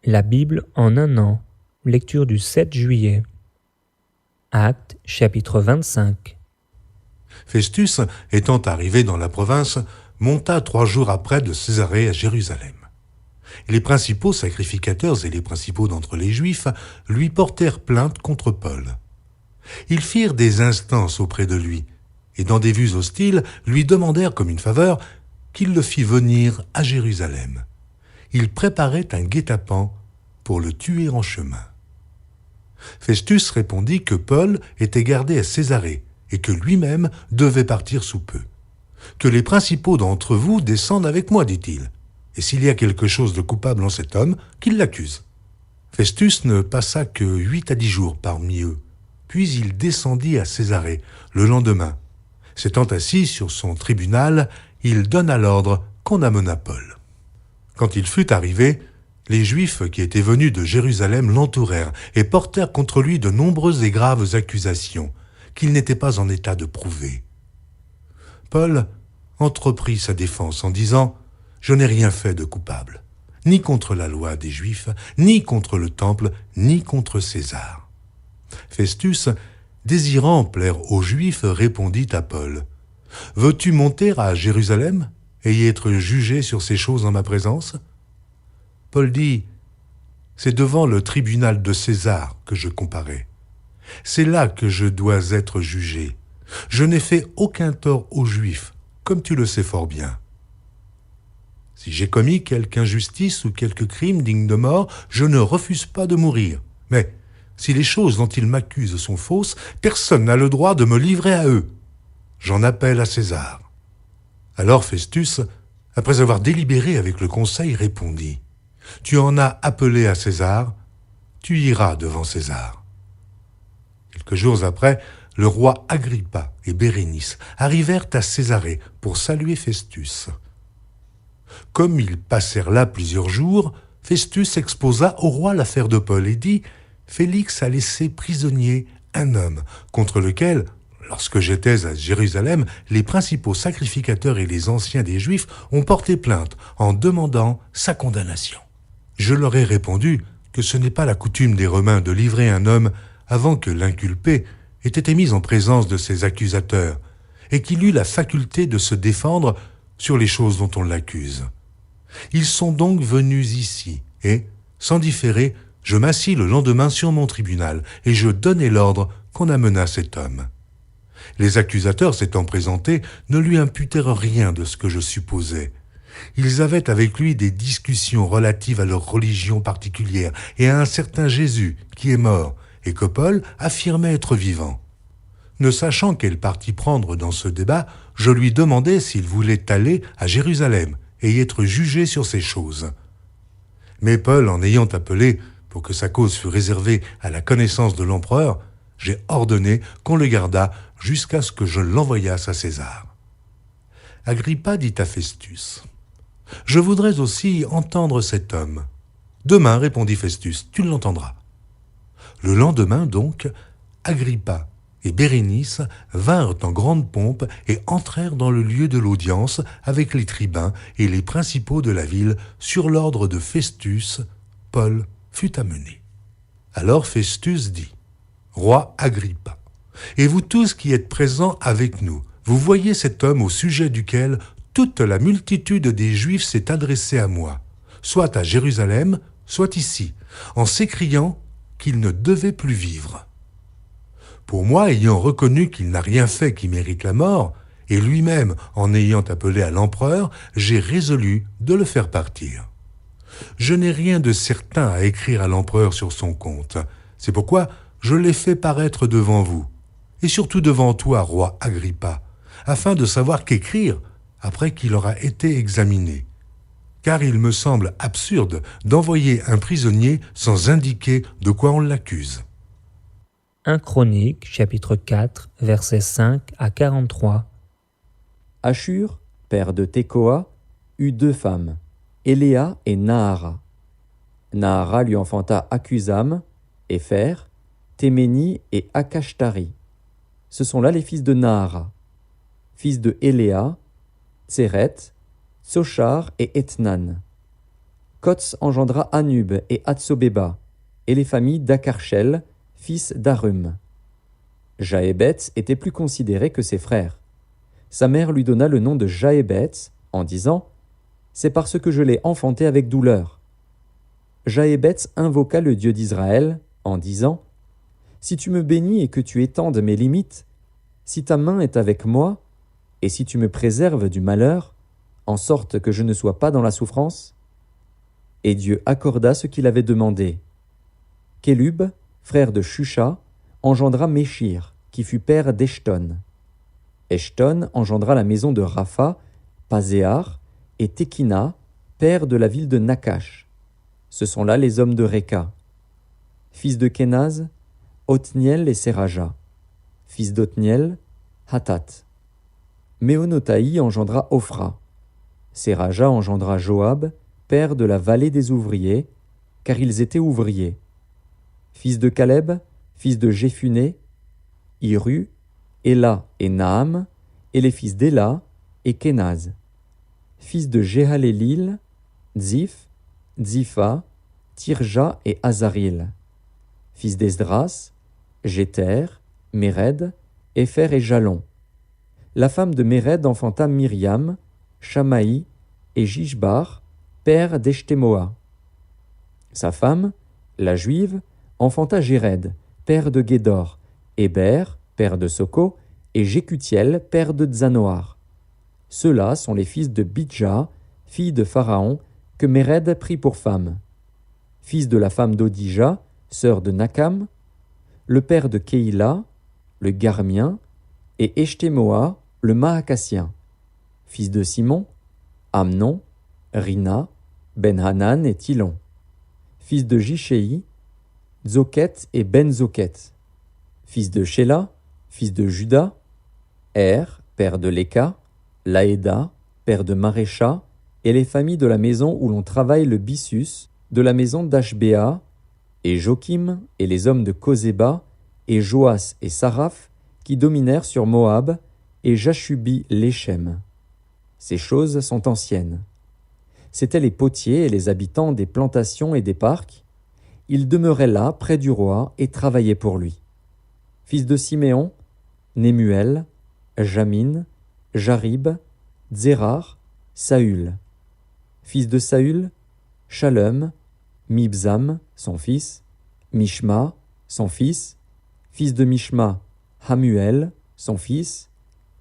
La Bible en un an. Lecture du 7 juillet. Actes, chapitre 25. Festus, étant arrivé dans la province, monta 3 jours après de Césarée à Jérusalem. Les principaux sacrificateurs et les principaux d'entre les Juifs lui portèrent plainte contre Paul. Ils firent des instances auprès de lui, et dans des vues hostiles, lui demandèrent comme une faveur qu'il le fît venir à Jérusalem. Ils préparaient un guet-apens pour le tuer en chemin. Festus répondit que Paul était gardé à Césarée et que lui-même devait partir sous peu. « Que les principaux d'entre vous descendent avec moi, dit-il, et s'il y a quelque chose de coupable en cet homme, qu'il l'accuse. » Festus ne passa que 8 à 10 jours parmi eux, puis il descendit à Césarée le lendemain. S'étant assis sur son tribunal, il donna l'ordre qu'on amenât Paul. Quand il fut arrivé, les Juifs qui étaient venus de Jérusalem l'entourèrent et portèrent contre lui de nombreuses et graves accusations qu'il n'était pas en état de prouver. Paul entreprit sa défense en disant « Je n'ai rien fait de coupable, ni contre la loi des Juifs, ni contre le temple, ni contre César. » Festus, désirant plaire aux Juifs, répondit à Paul « Veux-tu monter à Jérusalem et y être jugé sur ces choses en ma présence ?» Paul dit « C'est devant le tribunal de César que je comparais. C'est là que je dois être jugé. Je n'ai fait aucun tort aux Juifs, comme tu le sais fort bien. Si j'ai commis quelque injustice ou quelque crime digne de mort, je ne refuse pas de mourir. Mais si les choses dont ils m'accusent sont fausses, personne n'a le droit de me livrer à eux. J'en appelle à César. » Alors Festus, après avoir délibéré avec le conseil, répondit « Tu en as appelé à César, tu iras devant César. » Quelques jours après, le roi Agrippa et Bérénice arrivèrent à Césarée pour saluer Festus. Comme ils passèrent là plusieurs jours, Festus exposa au roi l'affaire de Paul et dit « Félix a laissé prisonnier un homme contre lequel, lorsque j'étais à Jérusalem, les principaux sacrificateurs et les anciens des Juifs ont porté plainte en demandant sa condamnation. Je leur ai répondu que ce n'est pas la coutume des Romains de livrer un homme avant que l'inculpé ait été mis en présence de ses accusateurs et qu'il eût la faculté de se défendre sur les choses dont on l'accuse. Ils sont donc venus ici et, sans différer, je m'assis le lendemain sur mon tribunal et je donnai l'ordre qu'on amenât cet homme. Les accusateurs s'étant présentés ne lui imputèrent rien de ce que je supposais. Ils avaient avec lui des discussions relatives à leur religion particulière et à un certain Jésus qui est mort et que Paul affirmait être vivant. Ne sachant quel parti prendre dans ce débat, je lui demandai s'il voulait aller à Jérusalem et y être jugé sur ces choses. Mais Paul, en ayant appelé pour que sa cause fût réservée à la connaissance de l'empereur, j'ai ordonné qu'on le gardât jusqu'à ce que je l'envoyasse à César. Agrippa dit à Festus « Je voudrais aussi entendre cet homme. »« Demain, répondit Festus, tu l'entendras. » Le lendemain donc, Agrippa et Bérénice vinrent en grande pompe et entrèrent dans le lieu de l'audience avec les tribuns et les principaux de la ville. Sur l'ordre de Festus, Paul fut amené. Alors Festus dit « Roi Agrippa, et vous tous qui êtes présents avec nous, vous voyez cet homme au sujet duquel toute la multitude des Juifs s'est adressée à moi, soit à Jérusalem, soit ici, en s'écriant qu'il ne devait plus vivre. Pour moi, ayant reconnu qu'il n'a rien fait qui mérite la mort, et lui-même en ayant appelé à l'empereur, j'ai résolu de le faire partir. Je n'ai rien de certain à écrire à l'empereur sur son compte. C'est pourquoi je l'ai fait paraître devant vous, et surtout devant toi, roi Agrippa, afin de savoir qu'écrire après qu'il aura été examiné. Car il me semble absurde d'envoyer un prisonnier sans indiquer de quoi on l'accuse. 1 Chroniques, chapitre 4, versets 5 à 43. Ashur, père de Tekoa, eut 2 femmes, Éléa et Nahara. Nahara lui enfanta Acusam, Épher, Théméni et Akashtari. Ce sont là les fils de Nahara. Fils de Éléa, Tseret, Tsochar et Ethnan. Kots engendra Anub et Hatsobeba, et les familles d'Akarchel, fils d'Arum. Jaébetz était plus considéré que ses frères. Sa mère lui donna le nom de Jaébetz en disant « C'est parce que je l'ai enfanté avec douleur ». Jaébetz invoqua le Dieu d'Israël en disant « Si tu me bénis et que tu étendes mes limites, si ta main est avec moi, et si tu me préserves du malheur, en sorte que je ne sois pas dans la souffrance ?» Et Dieu accorda ce qu'il avait demandé. Kélub, frère de Shusha, engendra Méchir, qui fut père d'Eshton. Eshton engendra la maison de Rapha, Pazéar, et Tekina, père de la ville de Nakash. Ce sont là les hommes de Réka. Fils de Kénaz, Othniel et Séraja. Fils d'Othniel, Hatat. Méonotaï engendra Ophra. Séraja engendra Joab, père de la vallée des ouvriers, car ils étaient ouvriers. Fils de Caleb, fils de Jéphuné, Iru, Éla et Naam, et les fils d'Éla et Kénaz. Fils de Jéhalélil, Ziph, Zipha, Tirja et Azaril. Fils d'Esdras, Jéter, Méred, Épher et Jalon. La femme de Méred enfanta Myriam, Shamaï et Jishbar, père d'Eshtemoa. Sa femme, la juive, enfanta Jéred, père de Guédor, Héber, père de Soko, et Jécutiel, père de Tzanoar. Ceux-là sont les fils de Bidja, fille de Pharaon, que Méred prit pour femme. Fils de la femme d'Odija, sœur de Nakam, le père de Kéila, le Garmien, et Eshtemoa, le Maakassien. Fils de Simon, Amnon, Rina, Ben-Hanan et Tilon. Fils de Jishéi, Zoket et Ben-Zoket. Fils de Shéla, fils de Juda, père de Léka, Laéda, père de Marécha, et les familles de la maison où l'on travaille le byssus, de la maison d'Ashbéa, et Jokim, et les hommes de Kozéba, et Joas et Saraph, qui dominèrent sur Moab, et Jashubi l'Échem. Ces choses sont anciennes. C'étaient les potiers et les habitants des plantations et des parcs. Ils demeuraient là, près du roi, et travaillaient pour lui. Fils de Siméon, Némuel, Jamin, Jarib, Zérar, Saül. Fils de Saül, Shalom, Mibzam, son fils, Mishma, son fils, fils de Mishma, Hamuel, son fils,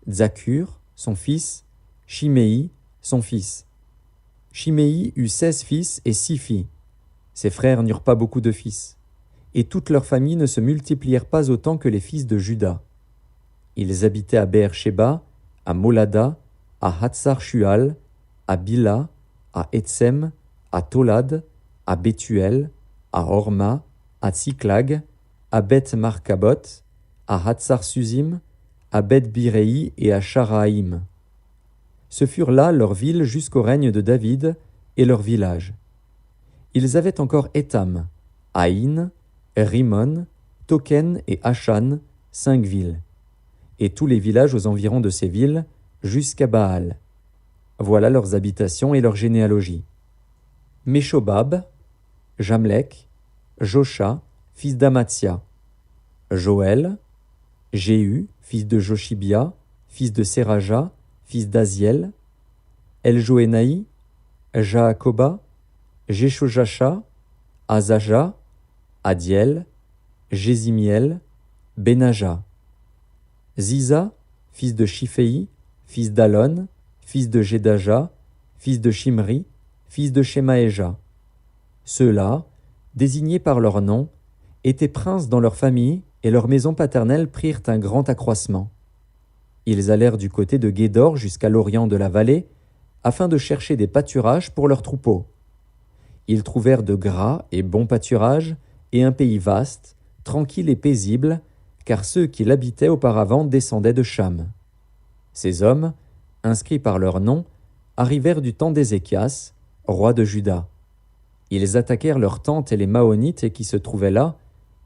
Zakur, son fils, Shimei, son fils. Shimei eut 16 fils et 6 filles. Ses frères n'eurent pas beaucoup de fils, et toutes leurs familles ne se multiplièrent pas autant que les fils de Juda. Ils habitaient à Beer-Sheba, à Molada, à Hatsar-Shual, à Bila, à Etsem, à Tolad, à Bethuel, à Horma, à Tsiklag, à Beth-Markabot, à Hatsar-Suzim, à Beth-Biréi et à Sharaïm. Ce furent là leurs villes jusqu'au règne de David et leurs villages. Ils avaient encore Étam, Aïn, Rimon, Token et Achan, 5 villes, et tous les villages aux environs de ces villes, jusqu'à Baal. Voilà leurs habitations et leurs généalogies. Meshobab, Jamlek, Josha, fils d'Amatia, Joël, Jéhu, fils de Joshibia, fils de Séraja, fils d'Aziel, Eljoénaï, Jaakoba, Jeshojacha, Azaja, Adiel, Jésimiel, Benaja. Ziza, fils de Shiphéi, fils d'Alon, fils de Jedaja, fils de Shimri, fils de Shemaéja. Ceux-là, désignés par leur nom, étaient princes dans leur famille, et leurs maisons paternelles prirent un grand accroissement. Ils allèrent du côté de Guédor jusqu'à l'orient de la vallée, afin de chercher des pâturages pour leurs troupeaux. Ils trouvèrent de gras et bons pâturages, et un pays vaste, tranquille et paisible, car ceux qui l'habitaient auparavant descendaient de Cham. Ces hommes, inscrits par leur nom, arrivèrent du temps d'Ézéchias, roi de Juda. Ils attaquèrent leurs tentes et les Maonites qui se trouvaient là,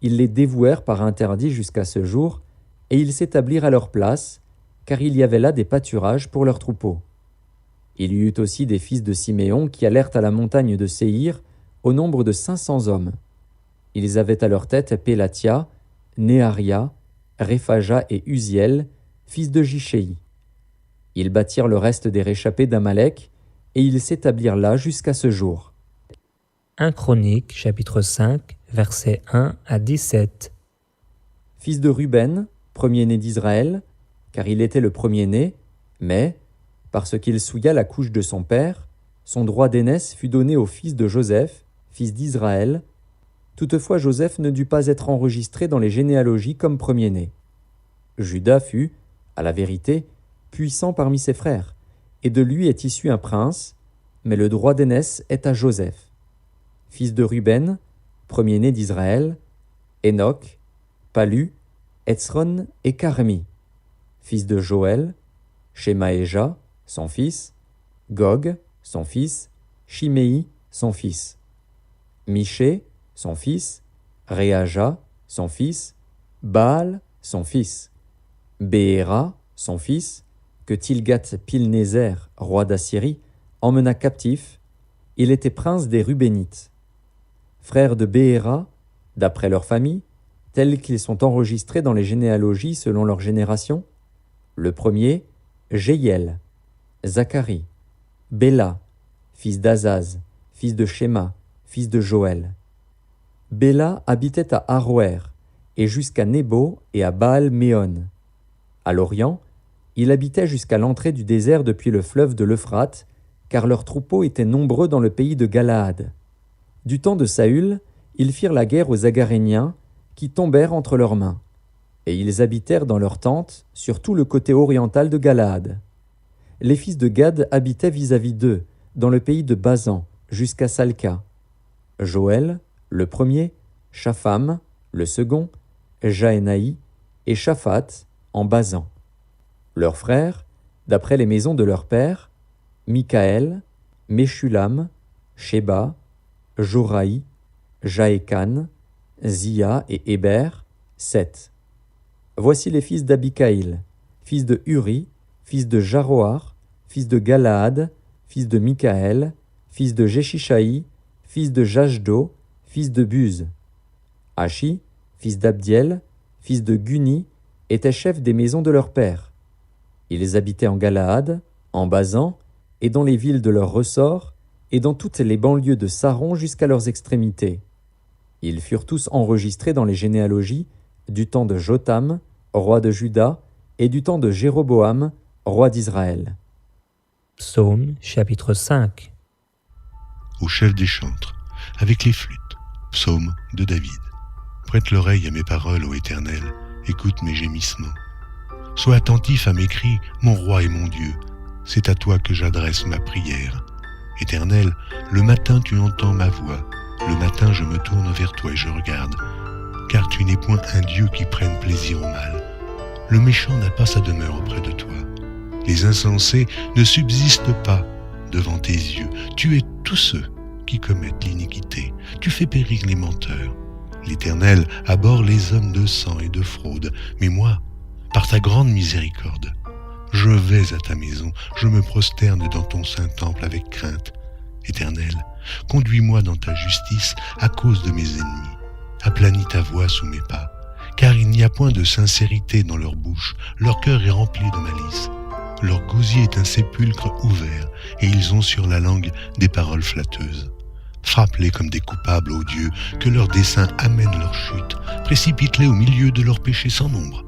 ils les dévouèrent par interdit jusqu'à ce jour, et ils s'établirent à leur place, car il y avait là des pâturages pour leurs troupeaux. Il y eut aussi des fils de Siméon qui allèrent à la montagne de Séhir au nombre de 500 hommes. Ils avaient à leur tête Pélatia, Néaria, Réphaja et Uziel, fils de Jichéi. Ils bâtirent le reste des réchappés d'Amalek, et ils s'établirent là jusqu'à ce jour. 1 Chroniques, chapitre 5, versets 1 à 17. Fils de Ruben, premier-né d'Israël, car il était le premier-né, mais, parce qu'il souilla la couche de son père, son droit d'aînesse fut donné au fils de Joseph, fils d'Israël. Toutefois Joseph ne dut pas être enregistré dans les généalogies comme premier-né. Juda fut, à la vérité, puissant parmi ses frères, et de lui est issu un prince, mais le droit d'aînesse est à Joseph. Fils de Ruben, premier-né d'Israël, Enoch, Palu, Etzron et Carmi. Fils de Joël, Shemaéja, son fils, Gog, son fils, Chiméi, son fils, Miché, son fils, Réaja, son fils, Baal, son fils, Béhéra, son fils, que Tilgat-Pilnézer, roi d'Assyrie, emmena captif. Il était prince des Rubénites. Frères de Béhéra, d'après leur famille, tels qu'ils sont enregistrés dans les généalogies selon leur génération. Le premier, Jéiel, Zacharie, Béla, fils d'Azaz, fils de Shéma, fils de Joël. Béla habitait à Aroer, et jusqu'à Nébo et à Baal-Méon. À l'Orient, il habitait jusqu'à l'entrée du désert depuis le fleuve de l'Euphrate, car leurs troupeaux étaient nombreux dans le pays de Galaad. Du temps de Saül, ils firent la guerre aux Agaréniens, qui tombèrent entre leurs mains. Et ils habitèrent dans leurs tentes sur tout le côté oriental de Galaad. Les fils de Gad habitaient vis-à-vis d'eux, dans le pays de Basan, jusqu'à Salca. Joël, le premier, Shapham, le second, Jaénaï et Shaphat, en Basan. Leurs frères, d'après les maisons de leur père, Mikaël, Meshulam, Sheba, Joraï, Jaékan, Zia et Héber, 7. Voici les fils d'Abikaïl, fils de Uri, fils de Jaroar, fils de Galaad, fils de Mikaël, fils de Jeshishaï, fils de Jashdo, fils de Buz. Achi, fils d'Abdiel, fils de Guni, était chef des maisons de leur père. Ils habitaient en Galaad, en Basan, et dans les villes de leur ressort, et dans toutes les banlieues de Saron jusqu'à leurs extrémités. Ils furent tous enregistrés dans les généalogies du temps de Jotham, roi de Juda, et du temps de Jéroboam, roi d'Israël. Psaume chapitre 5. Au chef des chantres, avec les flûtes, psaume de David. Prête l'oreille à mes paroles, ô Éternel, écoute mes gémissements. Sois attentif à mes cris, mon roi et mon Dieu, c'est à toi que j'adresse ma prière. Éternel, le matin tu entends ma voix, le matin je me tourne vers toi et je regarde, car tu n'es point un Dieu qui prenne plaisir au mal. Le méchant n'a pas sa demeure auprès de toi. Les insensés ne subsistent pas devant tes yeux. Tu es tous ceux qui commettent l'iniquité. Tu fais périr les menteurs. L'Éternel abhorre les hommes de sang et de fraude. Mais moi, par ta grande miséricorde, je vais à ta maison, je me prosterne dans ton saint temple avec crainte. Éternel, conduis-moi dans ta justice à cause de mes ennemis. Aplanis ta voix sous mes pas, car il n'y a point de sincérité dans leur bouche, leur cœur est rempli de malice. Leur gosier est un sépulcre ouvert, et ils ont sur la langue des paroles flatteuses. Frappe-les comme des coupables, ô Dieu, que leurs desseins amènent leur chute. Précipite-les au milieu de leurs péchés sans nombre,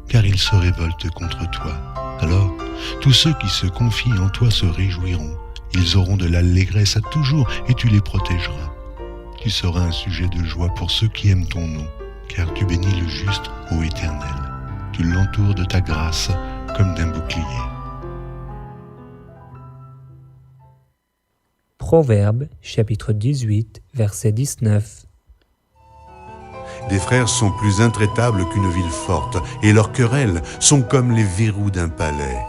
car ils se révoltent contre toi. Alors, tous ceux qui se confient en toi se réjouiront. Ils auront de l'allégresse à toujours, et tu les protégeras. Tu seras un sujet de joie pour ceux qui aiment ton nom, car tu bénis le juste, ô Éternel. Tu l'entoures de ta grâce comme d'un bouclier. Proverbes, chapitre 18, verset 19. Des frères sont plus intraitables qu'une ville forte, et leurs querelles sont comme les verrous d'un palais.